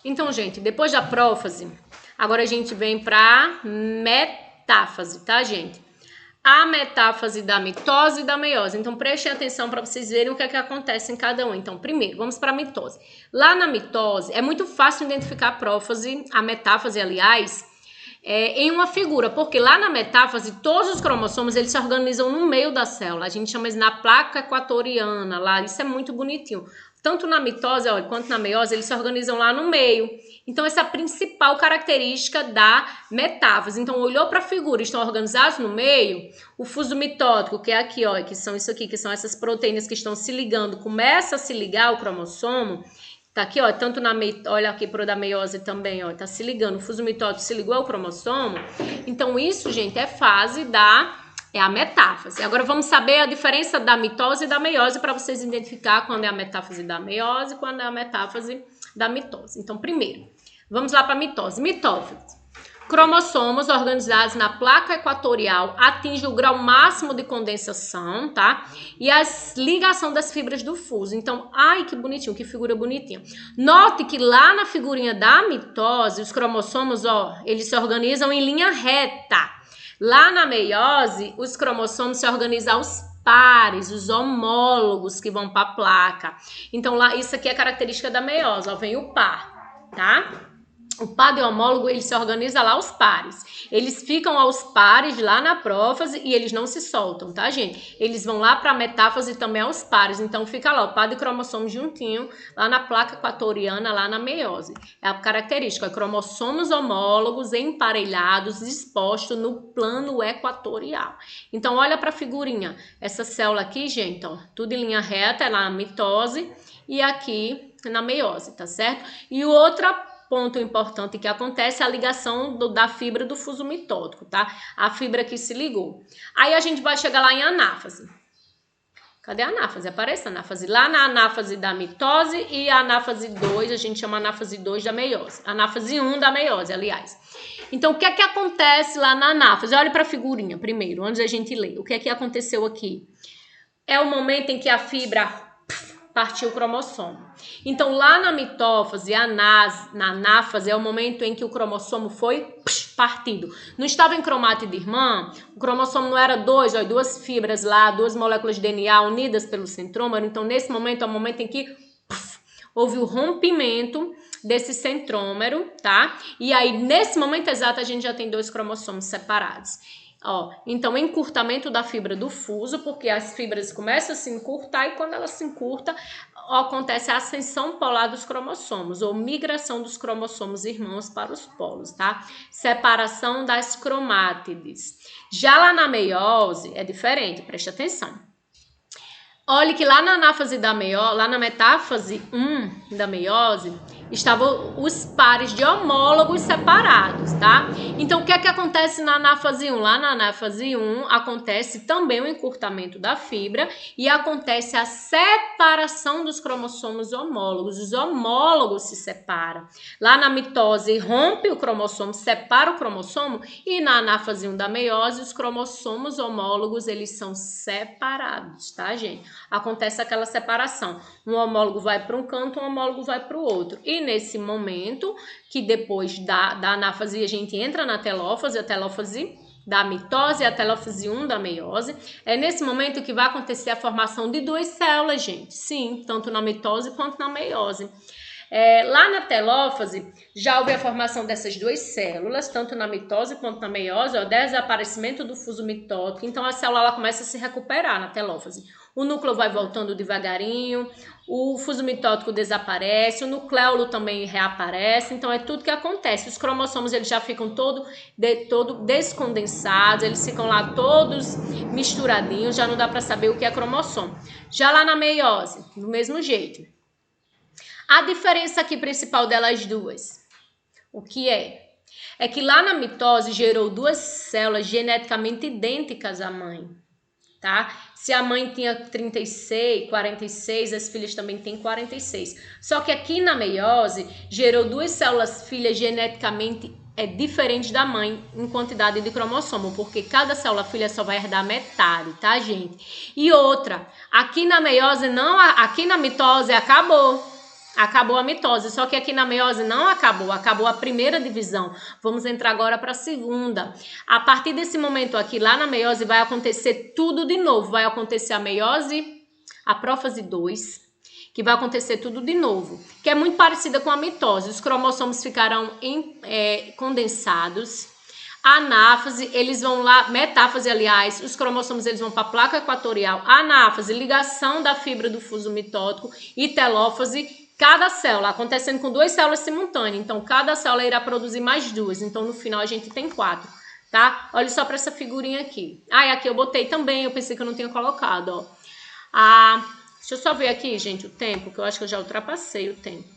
Então, gente, depois da prófase, agora a gente vem para metáfase, tá, gente? A metáfase da mitose e da meiose. Então, prestem atenção para vocês verem o que é que acontece em cada um. Então, primeiro, vamos para a mitose. Lá na mitose, é muito fácil identificar a prófase, a metáfase, aliás, em uma figura, porque lá na metáfase, todos os cromossomos, eles se organizam no meio da célula. A gente chama isso na placa equatoriana, lá, isso é muito bonitinho. Tanto na mitose, olha, quanto na meiose, eles se organizam lá no meio. Então, essa é a principal característica da metáfase. Então, olhou para a figura, estão organizados no meio, o fuso mitótico, que é aqui, ó, que são isso aqui, que são essas proteínas que estão se ligando, começa a se ligar o cromossomo. Tá aqui, ó, tanto na olha aqui pro da meiose também, ó, tá se ligando, o fuso mitótico se ligou ao cromossomo. Então, isso, gente, é fase é a metáfase. Agora vamos saber a diferença da mitose e da meiose para vocês identificar quando é a metáfase da meiose e quando é a metáfase da mitose. Então, primeiro, vamos lá para a mitose. Mitose. Cromossomos organizados na placa equatorial atingem o grau máximo de condensação, tá? E a ligação das fibras do fuso. Então, ai, que bonitinho, que figura bonitinha. Note que lá na figurinha da mitose, os cromossomos, ó, eles se organizam em linha reta. Lá na meiose, os cromossomos se organizam aos pares, os homólogos que vão para a placa. Então, lá, isso aqui é característica da meiose, ó, vem o par, tá? O par de homólogo, ele se organiza lá aos pares. Eles ficam aos pares lá na prófase e eles não se soltam, tá, gente? Eles vão lá para a metáfase também aos pares. Então, fica lá o par de cromossomos juntinho, lá na placa equatoriana, lá na meiose. É a característica, cromossomos homólogos emparelhados, dispostos no plano equatorial. Então, olha para a figurinha. Essa célula aqui, gente, ó, tudo em linha reta, é na mitose e aqui na meiose, tá certo? E outra ponto importante que acontece é a ligação da fibra do fuso mitótico, tá? A fibra que se ligou. Aí a gente vai chegar lá em anáfase. Cadê a anáfase? Aparece a anáfase. Lá na anáfase da mitose e a anáfase 2, a gente chama anáfase 2 da meiose. Anáfase 1 da meiose, aliás. Então, o que é que acontece lá na anáfase? Olha para a figurinha primeiro, antes da gente ler. O que é que aconteceu aqui? É o momento em que a fibra partiu o cromossomo. Então, lá na mitófase, na anáfase, é o momento em que o cromossomo foi partido. Não estava em cromátide irmã, o cromossomo não era duas fibras lá, duas moléculas de DNA unidas pelo centrômero. Então, nesse momento, é o momento em que houve o rompimento desse centrômero, tá? E aí, nesse momento exato, a gente já tem dois cromossomos separados. Ó, então, encurtamento da fibra do fuso, porque as fibras começam a se encurtar e quando ela se encurta, acontece a ascensão polar dos cromossomos, ou migração dos cromossomos irmãos para os polos, tá? Separação das cromátides. Já lá na meiose, é diferente, preste atenção. Olhe que lá na anáfase da meiose, lá na metáfase 1 da meiose, estavam os pares de homólogos separados, tá? Então, o que é que acontece na anáfase 1? Lá na anáfase 1 acontece também o encurtamento da fibra e acontece a separação dos cromossomos homólogos. Os homólogos se separam. Lá na mitose rompe o cromossomo, separa o cromossomo e na anáfase 1 da meiose os cromossomos homólogos, eles são separados, tá, gente? Acontece aquela separação. Um homólogo vai para um canto, um homólogo vai para o outro. E nesse momento, que depois da anáfase a gente entra na telófase, a telófase da mitose e a telófase 1 da meiose, é nesse momento que vai acontecer a formação de duas células, gente. Sim, tanto na mitose quanto na meiose. Lá na telófase, já houve a formação dessas duas células, tanto na mitose quanto na meiose, o desaparecimento do fuso mitótico. Então, a célula ela começa a se recuperar na telófase. O núcleo vai voltando devagarinho, o fuso mitótico desaparece, o nucleolo também reaparece. Então, é tudo que acontece. Os cromossomos eles já ficam todo descondensados, eles ficam lá todos misturadinhos, já não dá para saber o que é cromossomo. Já lá na meiose, do mesmo jeito. A diferença aqui principal delas duas, o que é? É que lá na mitose gerou duas células geneticamente idênticas à mãe, tá? Se a mãe tinha 36, 46, as filhas também têm 46. Só que aqui na meiose gerou duas células filhas geneticamente diferentes da mãe em quantidade de cromossomo, porque cada célula filha só vai herdar metade, tá, gente? E outra, aqui na meiose não, aqui na mitose acabou. Acabou a mitose, só que aqui na meiose não acabou, acabou a primeira divisão. Vamos entrar agora para a segunda. A partir desse momento aqui, lá na meiose, vai acontecer tudo de novo. Vai acontecer a meiose, a prófase 2, que vai acontecer tudo de novo, que é muito parecida com a mitose. Os cromossomos ficarão condensados. A anáfase, eles vão lá, metáfase, aliás, os cromossomos eles vão para a placa equatorial. Anáfase, ligação da fibra do fuso mitótico, e telófase, cada célula, acontecendo com 2 células simultâneas. Então, cada célula irá produzir mais 2. Então, no final, a gente tem 4, tá? Olha só para essa figurinha aqui. Ah, e aqui eu botei também, eu pensei que eu não tinha colocado, ó. Deixa eu só ver aqui, gente, o tempo, que eu acho que eu já ultrapassei o tempo.